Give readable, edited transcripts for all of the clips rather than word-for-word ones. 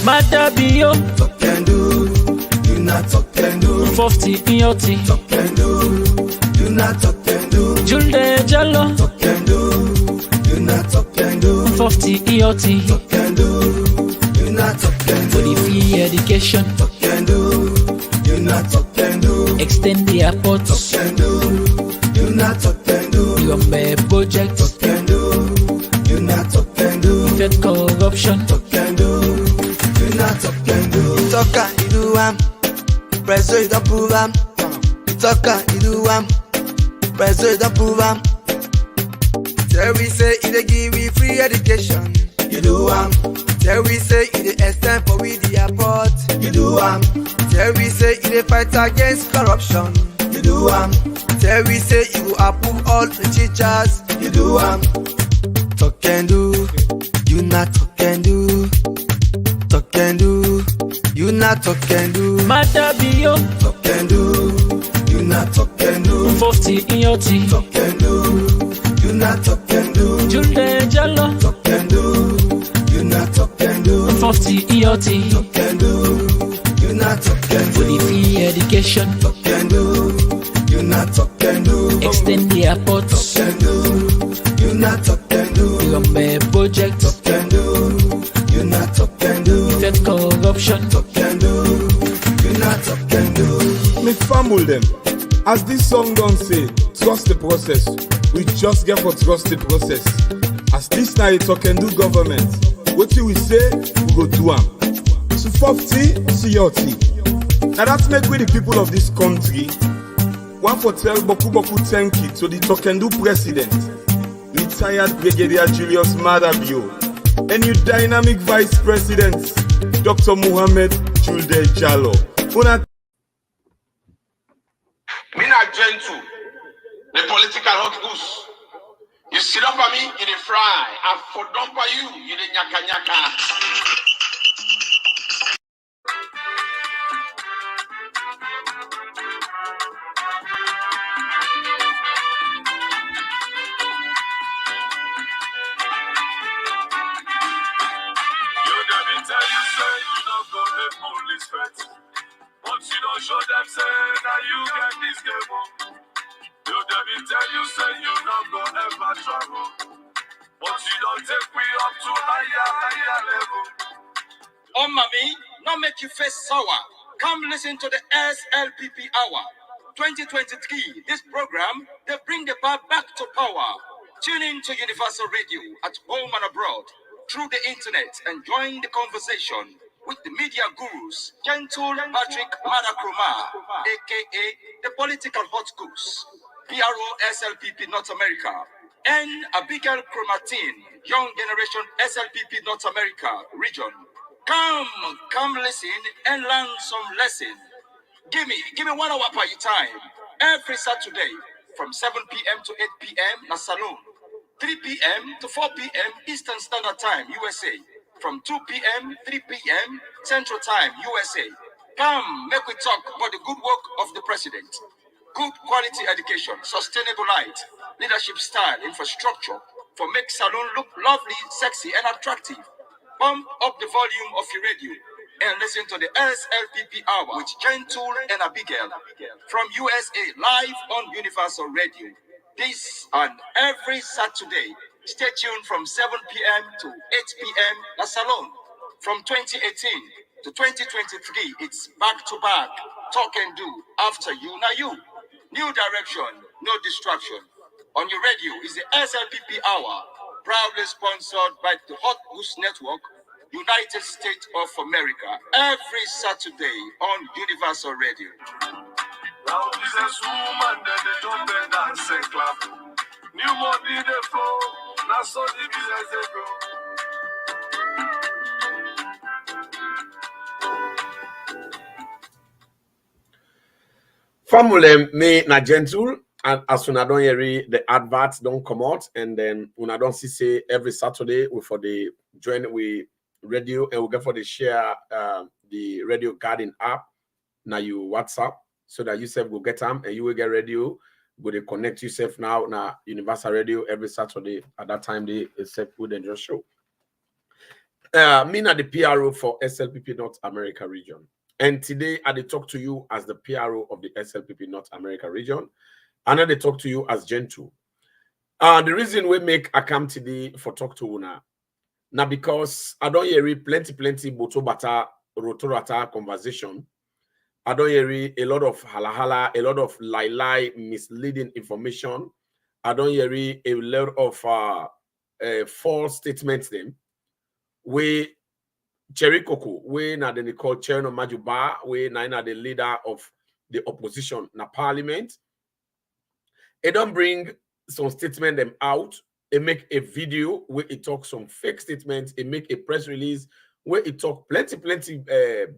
Madabio, talk and do, you not talk and do. 50 in your tea. Talk and do, you not talk and do. Julde Jallo, talk and do, you not talk and do. 50 in your tea. Talk and do, you not talk and do. For the free education, talk and do, you not talk and do. extend the airports, talk and do, you not talk and do. your mayor project, talk and do, you not talk and do. fight corruption, talk and do. Talk and do. Talker, you do Preso, you don't prove Talker, you do Preso, you don't prove Tell we say you dey give me free education. You do Tell we say you dey extend for we the airport. You do Tell we say you dey fight against corruption. You do Tell we say you will approve all the teachers. You do Talk and do, you not talk and do. Talk and do, you not talk and do. Madabio, talk and do, you not talk and do. 50 in your tea. Talk and do, you not talk and do. Julde Jallo, talk and do, you not talk and do. 50 in your tea. Talk and do, you not talk and do. For the free education, talk and do, you not talk and do. extend the airports, talk and do, you not talk and do. your mayor project, talk and do, you not talk and do. fight corruption, talk and do, you not talk and do. Me fumble them. As this song don't say, trust the process. We just get for trust the process. As this night talk and do government, what we say, we go do am. So 50, CRT. Now that's make we the people of this country. One for tell Boku thank you to the talk and do president, retired Brigadier Julius Madabio, and your dynamic vice president, Dr. Mohammed Julde Jallo. Mina gentle, the political hot goose. You sit up for me, you dey fry, and for dump for you, you dey nyaka nyaka. But you don't show them say that you get this game on. You devil tell you say you not gonna ever travel. But you don't take me up to higher level. Oh mommy, not make you face sour. Come listen to the SLPP Hour 2023. This program, they bring the bar back to power. Tune in to Universal Radio at home and abroad through the internet and join the conversation with the media gurus, Gentle Patrick Madakroma, aka the political hot goose, PRO-SLPP North America, and Abigail Chromatine, Young Generation SLPP North America region. Come listen and learn some lesson. Give me 1 hour per your time. Every Saturday from 7 p.m. to 8 p.m. na Salon. 3 p.m. to 4 p.m. Eastern Standard Time, USA. From 2 p.m., 3 p.m. Central Time, USA. Come, make we talk about the good work of the president. Good quality education, sustainable light, leadership style, infrastructure for make Salon look lovely, sexy, and attractive. Pump up the volume of your radio and listen to the SLPP Hour with Gentle and Abigail from USA live on Universal Radio. This and every Saturday. Stay tuned from 7 p.m. to 8 p.m. La Salon. From 2018 to 2023, it's back to back. Talk and do. After you, now you. New direction, no distraction. On your radio is the SLPP Hour, proudly sponsored by the Hot Goose Network, United States of America. Every Saturday on Universal Radio. Now businesswoman, then they jump and dance and clap. New money they flow. That's all the business they go. Family me na gentle, and as soon as don't hear the adverts don't come out, and then when I don't see say every Saturday we for the join we radio and we get for the share the Radio Garden app now you WhatsApp so that you self will get them and you will get radio Go they connect yourself now Universal Radio every Saturday. At that time they accept food and just show. Me na the PRO for SLPP North America region. And today I talk to you as the PRO of the SLPP North America region. And I talk to you as Gentle. The reason we make a come today for talk to Una now because I don't hear plenty boto bata rotorata conversation. I don't hear a lot of halahala, a lot of lie, misleading information. I don't hear a lot of false statements. Them we Chericoco, we na they call Cherno Majuba, we na the leader of the opposition na parliament. It don't bring some statement them out. It make a video where it talk some fake statements. It make a press release where it talk plenty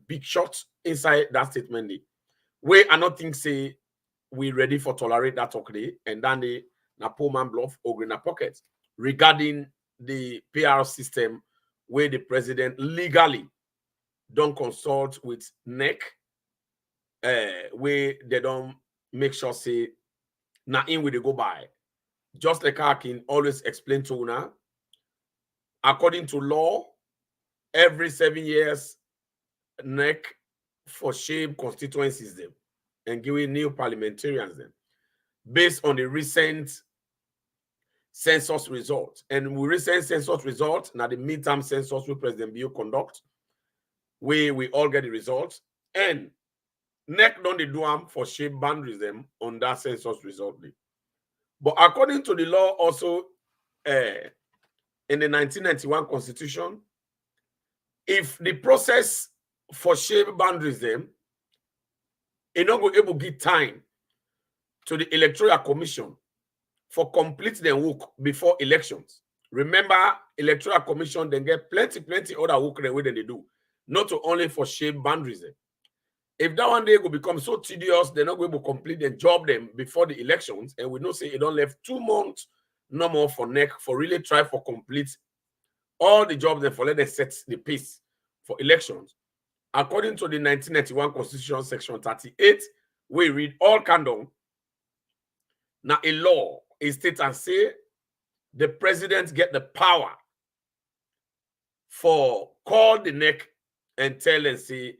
big shots inside that statement. Where I not think say we ready for tolerate that talk day and then the na poor man bluff or in a pocket regarding the PR system where the president legally don't consult with NEC, where they don't make sure say na in where they go by. Just like I can always explain to Una, according to law, every 7 years, NEC for shape constituencies them and giving new parliamentarians them based on the recent census result. And with recent census result, now the midterm census we President Bio conduct, we all get the results. And NEC don't they do them for shape boundaries them on that census result. But according to the law also in the 1991 Constitution, if the process for shape boundaries them, it not go able to give time to the Electoral Commission for complete their work before elections. Remember, Electoral Commission then get plenty other work the way than they do, not only for shape boundaries them. If that one day will become so tedious, they're not going to complete the job them before the elections, and we know say it don't left 2 months no more for NEC for really try for complete all the jobs and for let them set the pace for elections. According to the 1991 Constitution, Section 38, we read all candom. Now a law is state and say the president get the power for call the NEC and tell and say,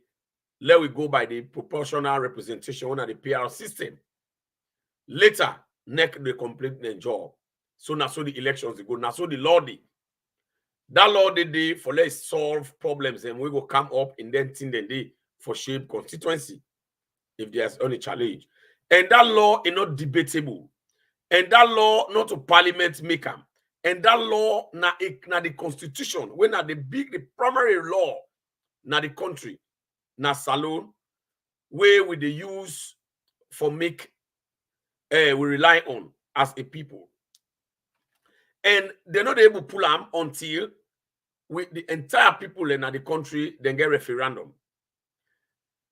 let we go by the proportional representation under the PR system. Later, NEC they complete their job. So now so the elections they go. Now so the law did. That law they did for let's solve problems and we will come up in then thing then day for shape constituency if there's any challenge. And that law is not debatable. And that law not to parliament make them. And that law na the constitution when na the primary law na the country. Na salon where we they use for make we rely on as a people, and they're not able to pull them until with the entire people in the country then get referendum.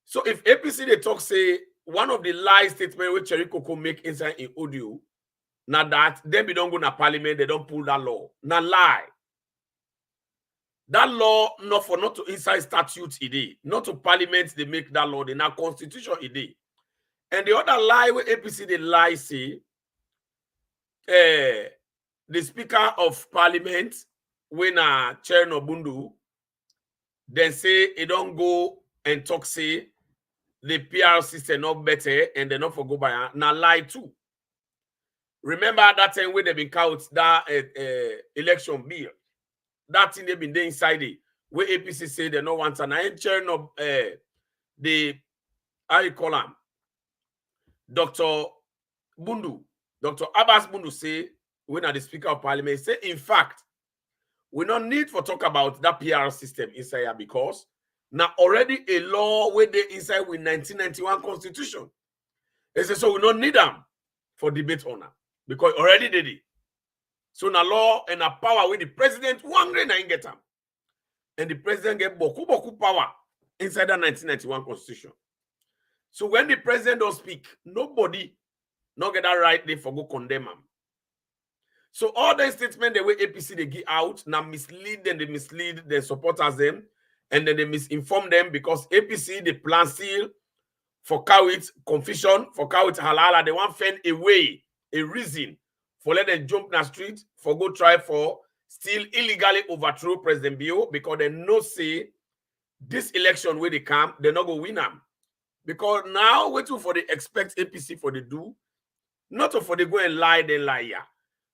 So if APC they talk say one of the lie statement which Chericoco make inside in audio, now that then we don't go to parliament, they don't pull that law. Now lie. That law not to inside statute ID, not to parliament they make that law, they now constitution ID. And the other lie with APC they lie say the Speaker of Parliament when Chernobundu then say it don't go and talk say the PR system not better and they not for go by now lie too. Remember that time when they been count that election bill. That thing they've been there inside it. Where APC say they no want and I ain't chair of the how you call him Dr. Bundu, Dr. Abbas Bundu say when are the Speaker of Parliament say in fact we don't need for talk about that PR system inside here because now already a law where they inside with 1991 Constitution. They say so we don't need them for debate on that because already did it. So na law and a power with the president one grain and get them. And the president get boku power inside the 1991 Constitution. So when the president don't speak, nobody not get that right they for go condemn him. So all the statement the way APC they give out now mislead their supporters them and then they misinform them because APC they plan still for cow it confusion, for cow it halala, they want find a way a reason for let them jump in the street for go try for still illegally overthrow President Bio because they no say this election where they come, they're not going to win them. Because now waiting for the expect APC for the do, not for the go and lie, then lie, yeah.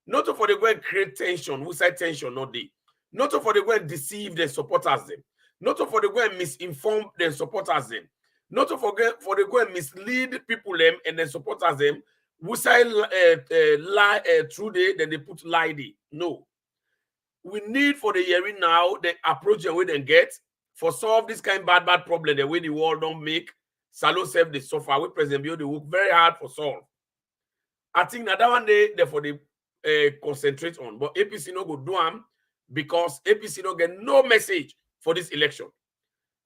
Not for the go and create tension, who say tension, not they. Not for the go and deceive their supporters them. Not for the go and misinform their supporters them. Not for the go and mislead people them and then supporters them. Who say lie true day, then they put lie day. No. We need for the hearing now the approach the way they get for solve this kind of bad problem the way the world don't make. Salon self the suffer with President Bio they work very hard for solve. I think that one day therefore they concentrate on, but APC no go do them because APC don't get no message for this election.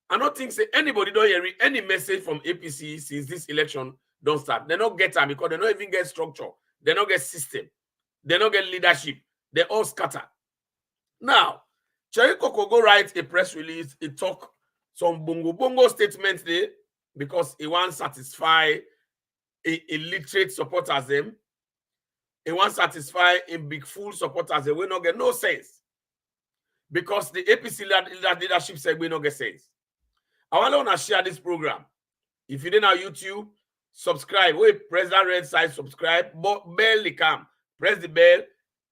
I don't think say anybody don't hear any message from APC since this election don't start. They don't get them because they don't even get structure. They don't get system. They don't get leadership. They all scatter. Now, Chericoco go write a press release. He talk some bongo statements there because he wants to satisfy illiterate supporters them. He wants to satisfy in big fool supporters them. We not get no sense because the APC leadership said we not get sense. I want to share this program. If you didn't on YouTube, subscribe. Wait, press that red side, subscribe. But bell the cam. Press the bell.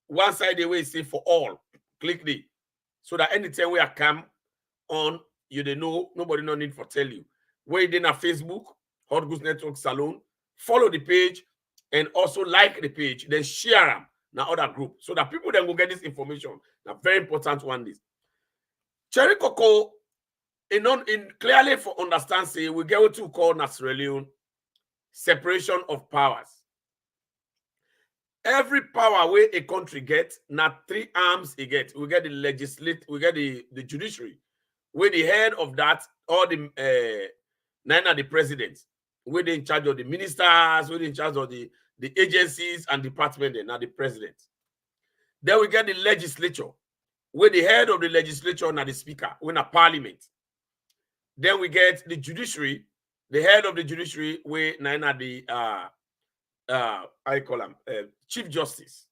One side the way say for all. Click the so that anytime we are come on, you don't know, nobody no need for tell you. Where you on Facebook, Hot Goose Network Salon, follow the page and also like the page, then share them na other group so that people then will get this information. Now, very important one this. Chericoco in clearly for understand say we get what we call Nasrelion separation of powers. Every power where a country gets, not three arms it gets. We get the legislative, we get the judiciary, where the head of that, or the neither the president, where they in charge of the ministers, where they in charge of the agencies and departments, and not the president. Then we get the legislature, where the head of the legislature and the speaker, when a parliament. Then we get the judiciary, the head of the judiciary, where neither the I call him Chief Justice.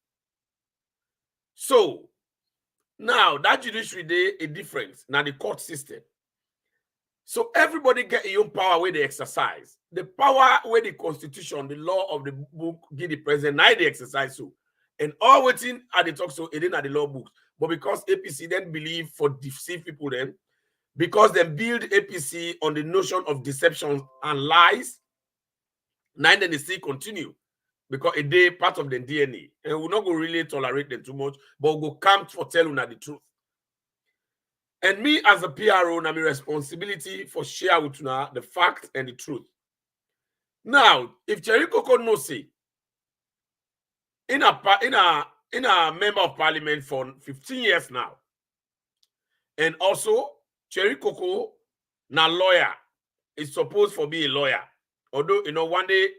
So now that judiciary day a difference now the court system. So everybody get a own power where they exercise. The power where the constitution, the law of the book give the president, now they exercise so. And all waiting at the talk so it didn't at the law books. But because APC then believe for deceive people then, because they build APC on the notion of deception and lies, now then they still continue. Because a day part of the DNA. And we're not going to really tolerate them too much, but we'll go come for telling the truth. And me as a PRO, I have a responsibility for share with you the fact and the truth. Now, if Chericoco no say, in a member of parliament for 15 years now, and also Chericoco na lawyer is supposed to be a lawyer. Although one day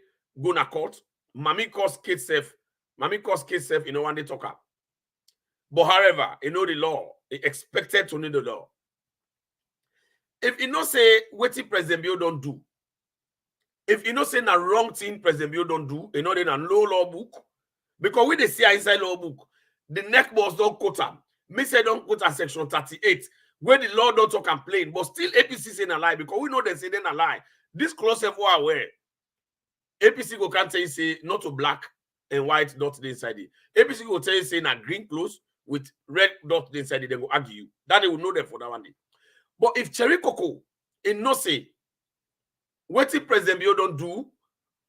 go na court. Mami cause case self, one day talk up. But however, the law, he expected to know the law. If you know say what President Bio don't do, if you know say na wrong thing President Bio don't do, then a no law book, because we they see inside law book, the neck boss don't quote them. Me say don't quote a section 38, where the law don't talk and plain, but still APC say a lie, because we know they say they a lie. This close of war aware. APC go can't tell you say not to black and white dot inside it. APC go tell you say na green clothes with red dot inside it, then go argue you. That they will know them for that one day. But if Chericoco in no say what if President Bio don't do,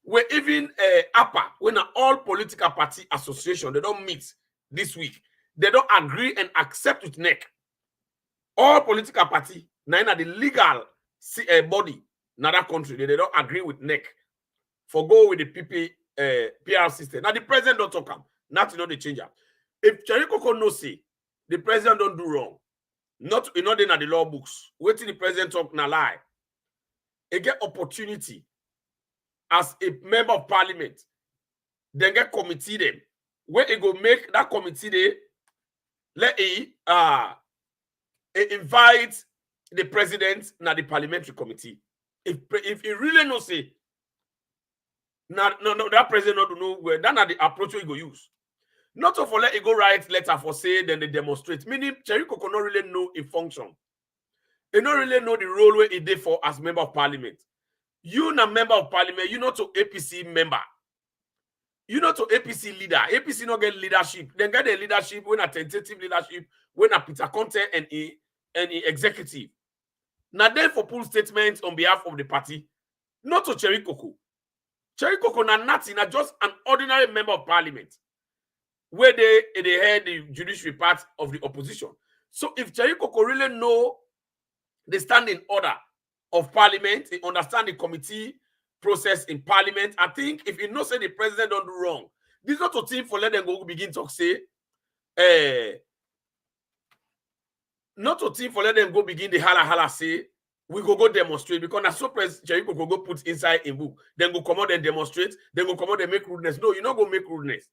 where even APA, when all political party association they don't meet this week, they don't agree and accept with NEC. All political party, neither the legal body in that country, they don't agree with NEC. For go with the PR system. Now the president don't talk him. Not to know the changer. If Chericoco no say the president don't do wrong, not in the law books, waiting the president talk na lie. He get opportunity as a member of parliament. Then get committee them. Where he go make that committee they let invite the president na the parliamentary committee. If he really no say No, that president not to know where that are the approach we go use. Not to for let it go write letter for say, then they demonstrate. Meaning, Chericoco not really know a function. They don't really know the role where it did for as member of parliament. You na member of parliament, you not to APC member. You not to APC leader. APC not get leadership. Then get the leadership when a tentative leadership, when a Peter Conte and executive. Now then for full statements on behalf of the party, not to Chericoco. Chericoco na nothing, na just an ordinary member of parliament. Where they head the judiciary part of the opposition. So if Chericoco really know the standing order of parliament, they understand the committee process in parliament, I think if you know say the president don't do wrong, this is not a team for let them go begin to say, not a team for let them go begin the hala say, we go demonstrate because na so Chericoco go put inside a book, then go come out and demonstrate, then go come out and make rudeness. No, you not go make rudeness.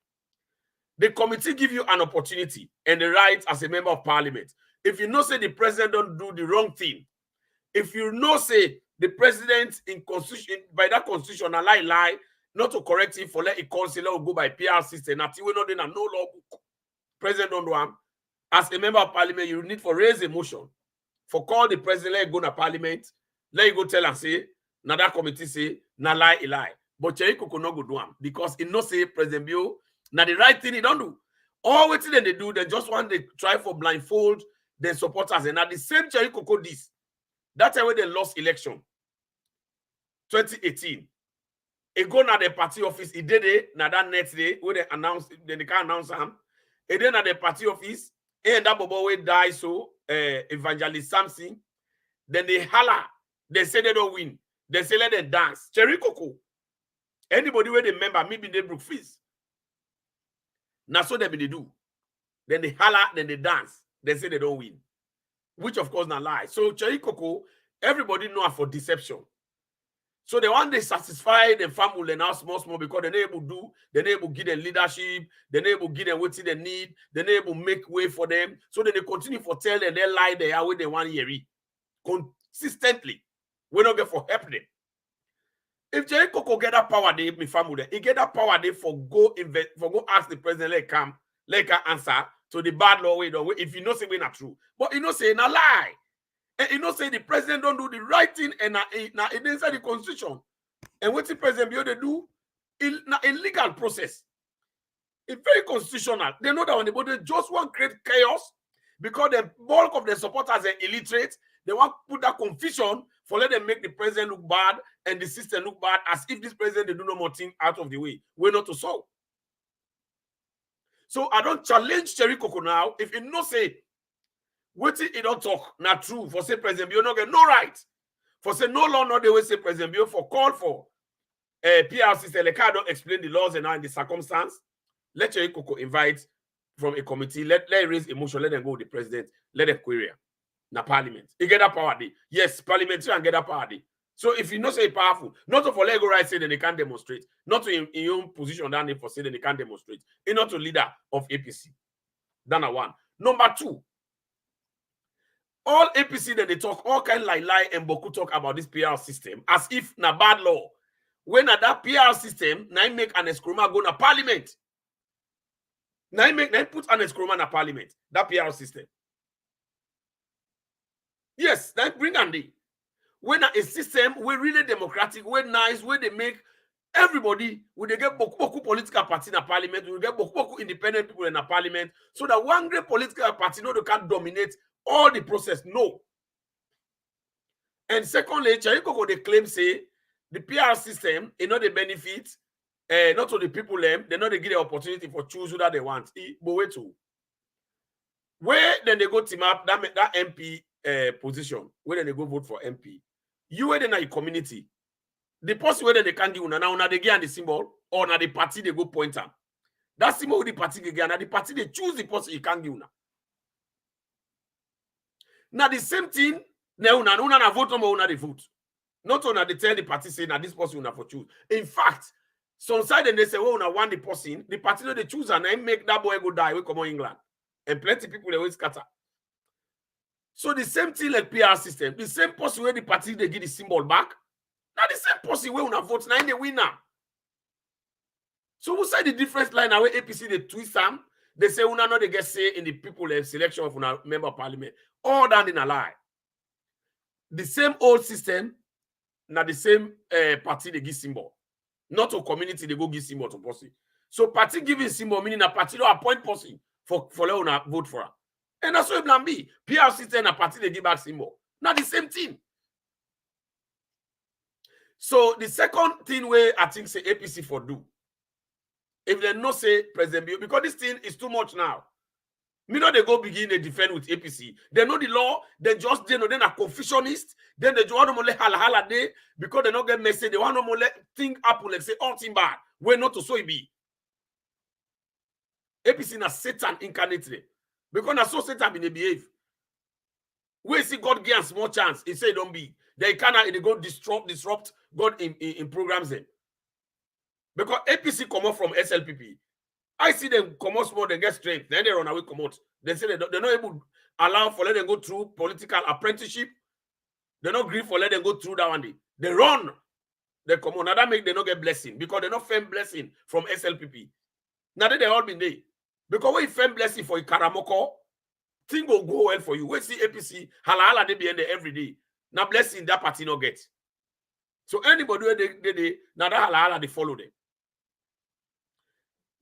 The committee give you an opportunity and the right as a member of parliament. If you know say the president don't do the wrong thing, if you know say the president in constitution by that constitution a lie, not to correct him for let it consider go by PR system, that we not in no law book. President don't do am. As a member of parliament, you need for raise a motion for call the president let go to parliament, let you go tell and say, now that committee say, na lie. But Chericoco no go do am because it no say President Bio. Now the right thing he don't do. All what they do, they just want to try for blindfold their supporters. And at the same Chericoco this. That's why they lost election. 2018. He go na the party office. He did it na that next day where they announced, then they can't announce him. He then at the party office, and that bobo way die so Evangelist Samson. Then they holla. They say they don't win. They say let them dance. Chericoco. Anybody where they member, maybe they broke fees. Now so they do. Then they holler, then they dance. They say they don't win. Which of course not lie. So Chericoco, everybody know her for deception. So they want to satisfy the family now small because they're able to do, they're able to give them leadership, they're able to give them what they need, they're able to make way for them. So then they continue for tell them they lie they are with the 1 year consistently. We don't get for help them. If Chericoco get that power, they me family, he get that power they for go ask the president let come, let her answer to the bad law way. If you know say we not true, but you know say na lie, and you know say the president don't do the right thing and it inside the constitution. And what the president be able to do, a legal process. It's very constitutional. They know that on the body just want create chaos because the bulk of the supporters are illiterate. They want to put that confusion for let them make the president look bad and the system look bad as if this president they do no more thing out of the way. We're not to solve. So I don't challenge Chericoco now. If you no say, what it don't talk, not true. For say President Bio not get no right. For say no law, not the way say President Bio for call for PR system. Like I don't explain the laws and now in the circumstance. Let Chericoco invite from a committee. Let raise emotion. Let them go with the president. Let them query na parliament. He get that power day. Yes, parliamentary and get that power day. So if you know say powerful, not to for let go right say then they can't demonstrate. Not to in your own position down for say then they can't demonstrate. It's not to leader of APC. That's one. Number two, all APC that they talk all kind like lie and boku talk about this PR system as if na bad law. When at that PR system, now make an escroma go na parliament. Now put an escroma na parliament. That PR system. Yes, that bring and day. When a system we really democratic, we nice, where they make everybody, when they get boku political party in a parliament, we get boku independent people in a parliament, so that one great political party no they can dominate all the process. No. And secondly, Chericoco they claim say the PR system, you know, the benefit, not to the people them, they know they get the opportunity for choose who that they want. But wait to where then they go team up that MP position, where then they go vote for MP. You were in a community. The person whether they can do now they get the symbol or now the party they go point up. That symbol with the party they get, now the party they choose the person you can give now. Now the same thing, now una vote on una they vote. Not on they tell the party say now this person una for choose. In fact, some side and they say, well, una want the person, the party they choose and then make that boy go die. We come on England. And plenty of people they always scatter. So the same thing like PR system, the same person where the party they give the symbol back. Now the same person where una vote, now they win now. So who say the difference line away APC they twist them? They say una no they get say in the people selection of una member of parliament. All that in a lie. The same old system, now the same party they give symbol. Not to community they go give symbol to person. So party giving symbol meaning a party don't appoint person for una vote for her. And that's what it can be. PR system a party they give back symbol. Not the same thing. So the second thing where I think say APC for do, if they no say President Bio, because this thing is too much now. Me know they go begin a defend with APC. They know the law, they just they know then a confucianist, then they want to let hala day because they not get message. They want to let think up like say all thing bad. We're not to so it be. APC na Satan incarnate. Because na so Satan in behave. We see God give small chance. He say don't be. They cannot they go disrupt God in programs them. Because APC come out from SLPP. I see them come out small, they get strength. Then they run away, come out. They say they're not able to allow for let them go through political apprenticeship. They're not agree for let them go through that one day. They run. They come on. Now that make they not get blessing because they not firm blessing from SLPP. Now that they all been there. Because when you firm blessing for Chericoco, thing will go well for you. When see APC, hala they be in there every day. Now blessing that party not get. So anybody they now that hala they follow them.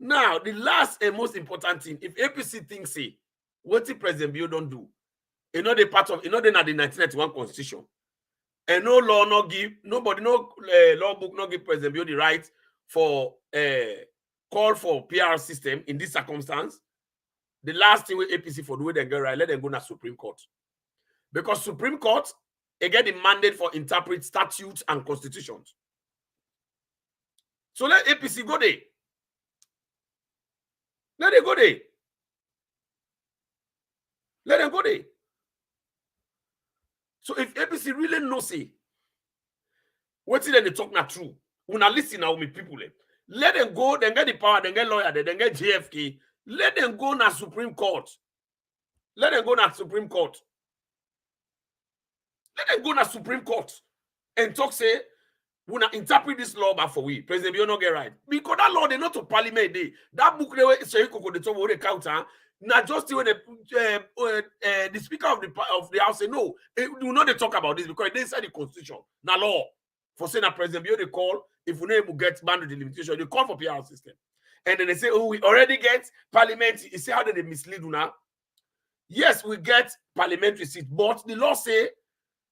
Now, the last and most important thing, if APC thinks say, what the President Bio don't do, you know the part of, you know, they not the 1991 constitution. And no law not give, nobody, no law book not give President Bio the right for call for PR system in this circumstance. The last thing with APC for the way they get right, let them go to Supreme Court. Because Supreme Court, they get the mandate for interpret statutes and constitutions. So let APC go there. Let them go there. Let them go there. So if APC really no say, what is they talk not true? Una listen now with people. Let them go, then get the power, then get lawyer, then get JFK. Let them go na Supreme Court. Let them go na Supreme Court. Let them go na Supreme Court and talk say, we not interpret this law back for we. President Bio not get right. Because that law, they not to parliament day. That book, Chericoco, they talk about the counter. Not just when the speaker of the house say, no, do not they talk about this because they inside the constitution. Now law. For saying that President Bio, they call, if we know able get boundary delimitation, they call for PR system. And then they say, oh, we already get parliament. You see how they mislead you now? Yes, we get parliamentary seat, but the law say,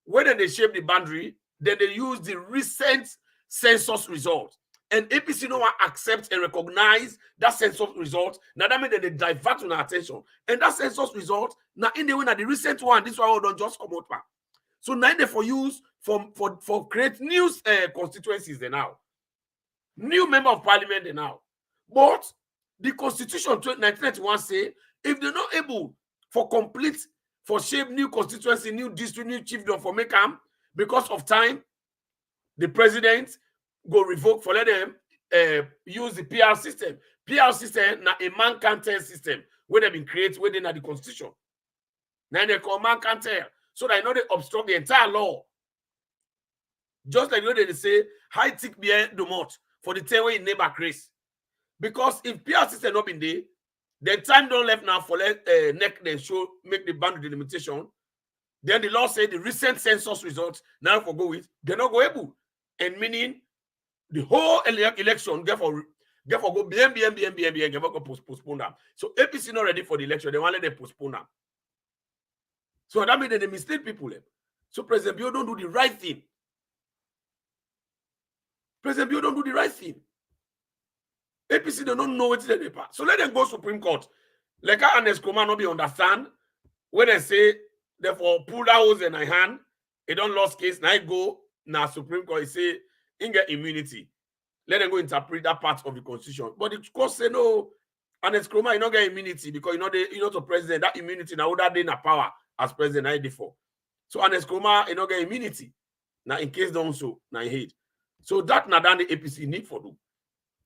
when they shape the boundary, then they use the recent census result. And APC no one accept and recognize that census result. Now that means that they divert on our attention. And that census result, now in the way that the recent one, this one don't just come out back. So now they for use for create new constituencies they now. New member of parliament they now. But the constitution 1991 say if they're not able for shape new constituency, new district, new chiefdom for make them, because of time, the president go revoke for let them use the PR system. PR system na a man can tell system where they been created within the constitution. Now they call man can tell so that you know they obstruct the entire law. Just like you know they say high tick behind the mouth for the time way in neighbor Chris. Because if PR system not been there, then time don't left now for let neck then show make the boundary delimitation. Then the law said the recent census results now for go with they're not go able, and meaning the whole election therefore go BM postpone them. So APC not ready for the election. They want to let them postpone them. So that means that they mislead people. So President Bio don't do the right thing. President Bio don't do the right thing. APC they don't know what's the paper. So let them go Supreme Court. Like Ernest Kroma not be understand when they say therefore pull that hose in my hand, it don't lost case. Now I go now Supreme Court, he say in get immunity. Let them go interpret that part of the constitution. But the court say no, Ernest Kroma, you not get immunity because you know the president, that immunity now that day na power as president I before. So Ernest Kroma, you not get immunity. Now in case don't so, now he hate. So that na the APC need for do.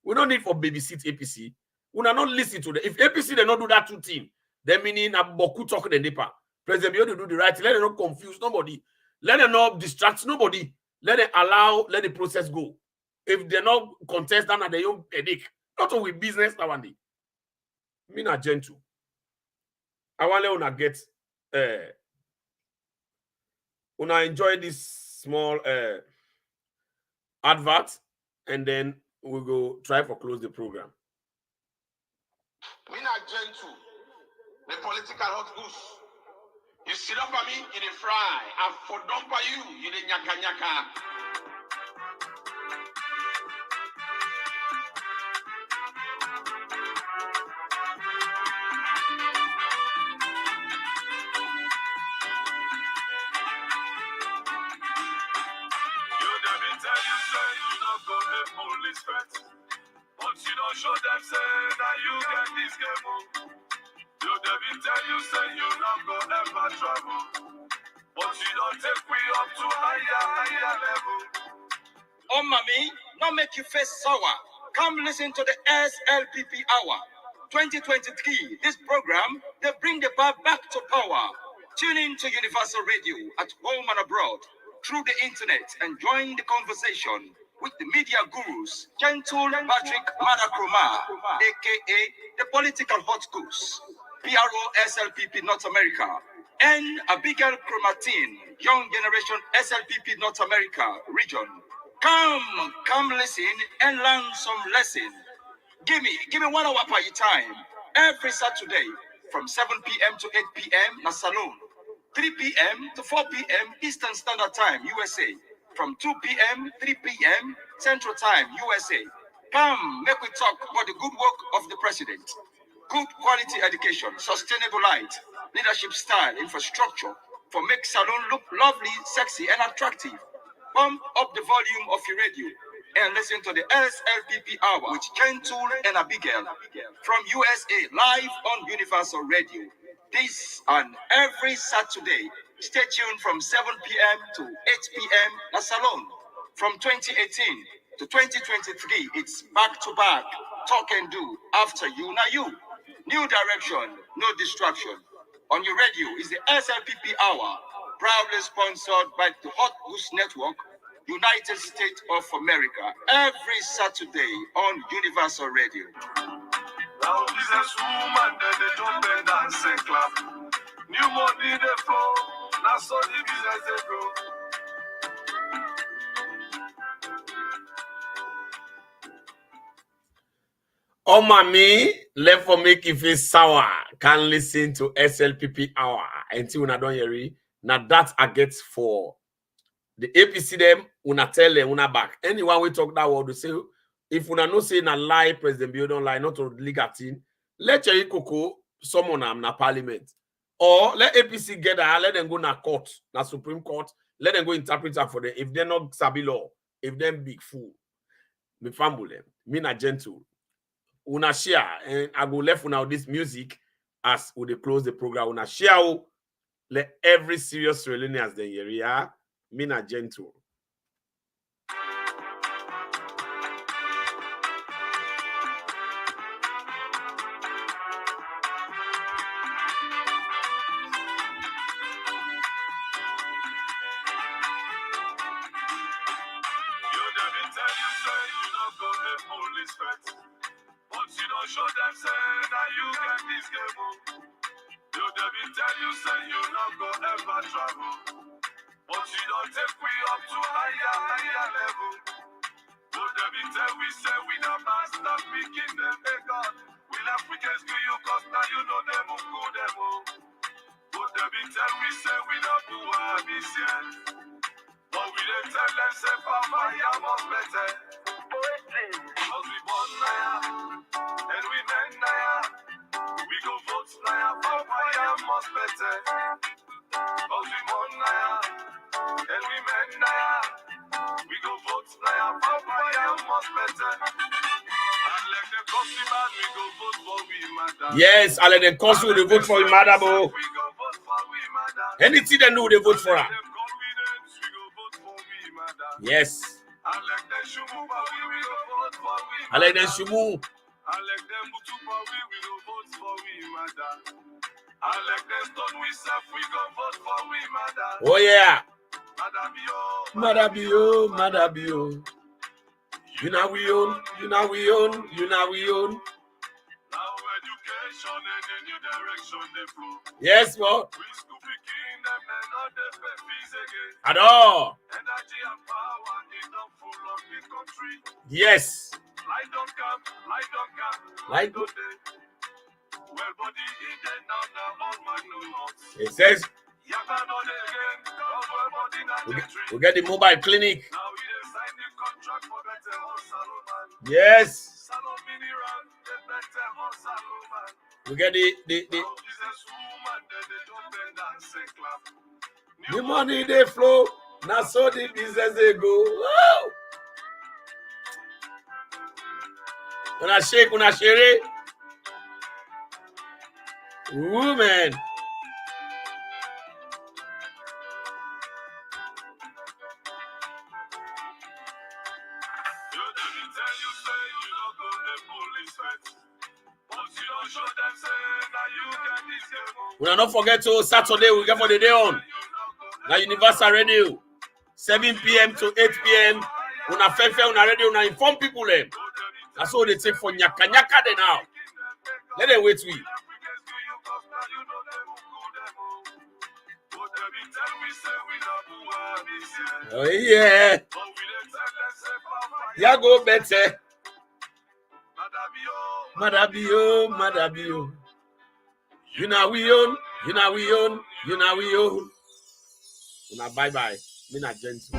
We don't need for babysit APC. We not listen to them. If APC they not do that two thing, then meaning a boku talk the NEPA. President Bio to do the right thing. Let them not confuse nobody. Let them not distract nobody. Let them let the process go. If they're not contest that at their own headache, Not only business, I want me na gentle. I want to get una enjoy this small advert, and then we'll go try for close the program. Me na gentle, the political hot goose. You sit up for me, you dey fry, and for dump for you dey nyaka nyaka. But you don't show them say that you get this game. You David tell you say you not go ever travel. But you don't take me up to higher level. Oh, mommy, not make you face sour. Come listen to the SLPP Hour 2023. This program, they bring the bar back to power. Tune in to Universal Radio at home and abroad through the internet and join the conversation with the media gurus, Gentle Patrick Manakroma, aka the political hot goose, PRO-SLPP North America, and Abigail Chromatine, Young Generation SLPP North America region. Come listen and learn some lesson. Give me 1 hour per your time every Saturday from 7 p.m. to 8 p.m. na Salon, 3 p.m. to 4 p.m. Eastern Standard Time, USA. From 2 p.m., 3 p.m. Central Time, USA. Come, make we talk about the good work of the president. Good quality education, sustainable light, leadership style, infrastructure for make Salon look lovely, sexy, and attractive. Pump up the volume of your radio and listen to the SLPP Hour with Gentle and Abigail from USA, live on Universal Radio. This and every Saturday. Stay tuned from 7 p.m. to 8 p.m. na Salon. From 2018 to 2023, it's back-to-back talk and do after you na you. New direction, no distraction. On your radio is the SLPP Hour, proudly sponsored by the Hot Goose Network, United States of America, every Saturday on Universal Radio. Now businesswoman, they jump and dance and clap. New money they flow. Now so the business they grow. Oh, mommy, left for make you feel sour. Can listen to SLPP Hour until una don't hear it. Now that I get for the APC them. Una tell them una back. Anyone we talk that word to say if una no say na lie, President Bio don't lie, not to legal team. Let Chericoco summon am na Parliament. Or let APC get her, let them go na court, na Supreme Court, let them go interpret her for them. If they're not sabi law, if them big fool, me fumble them. Me na gentle. Una share, and I go left now this music as we close the program. Una share, let every serious religion as the area. Me na gentle. But you don't show them say that you get this game. You David tell you say you not go ever travel. But you don't take me up to higher level. You David tell we say we not master picking them. Hey God, we Africans do you cause now you know them who go them. You David tell we say we not do our mission. But we don't tell them say Papa ya must better. Cause we born now, and we men now. We go vote now, Papa ya must better. Cause we born now, and we men now. We go vote now, Papa ya must better. And let them cost him out, we go vote for we madam. Yes, I let them cost you, they vote for him, madam. We go vote for we madam. Anything they know, they vote for her. We go vote for we madam. Yes. I like them shumu, but we go vote for we I like them shumu. I like them mutu, but we go vote for we madam. I like them stone, we self, we go vote for we madam. Oh yeah. Madam yo, Madabio, Madabio. You know we own. You know we own. You know we own. Now education and a new direction they flow. Yes, Lord. We school picking them and not the fees again. At all. Energy and power enough full of the country. Yes. Light don't come, light don't come, Light don't they? Well, body in the now on my new It says Yaka not again, well, body not the tree. we get the mobile clinic. Now we sign the contract for better on Salomon. Yes. Salon mineral, the better on Salomon. We get the Now Jesus woman, they don't bend and say clap. the money they flow. Now so the business they go. Woo! When I shake, when I share it. Woman. We will not forget to Saturday we get for the day on. Now Universal Radio, 7 p.m. to 8 p.m. Una fefe, una radio, una inform people them. That's all they take for nyaka nyaka de now. Let them wait we. Oh yeah. Ya go better. Madabio, Madabio. You know we own, you know we own, you know we own. Now bye bye. Me not gentle.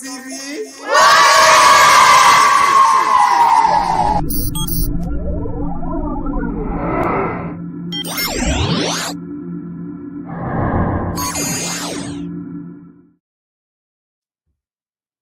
TV.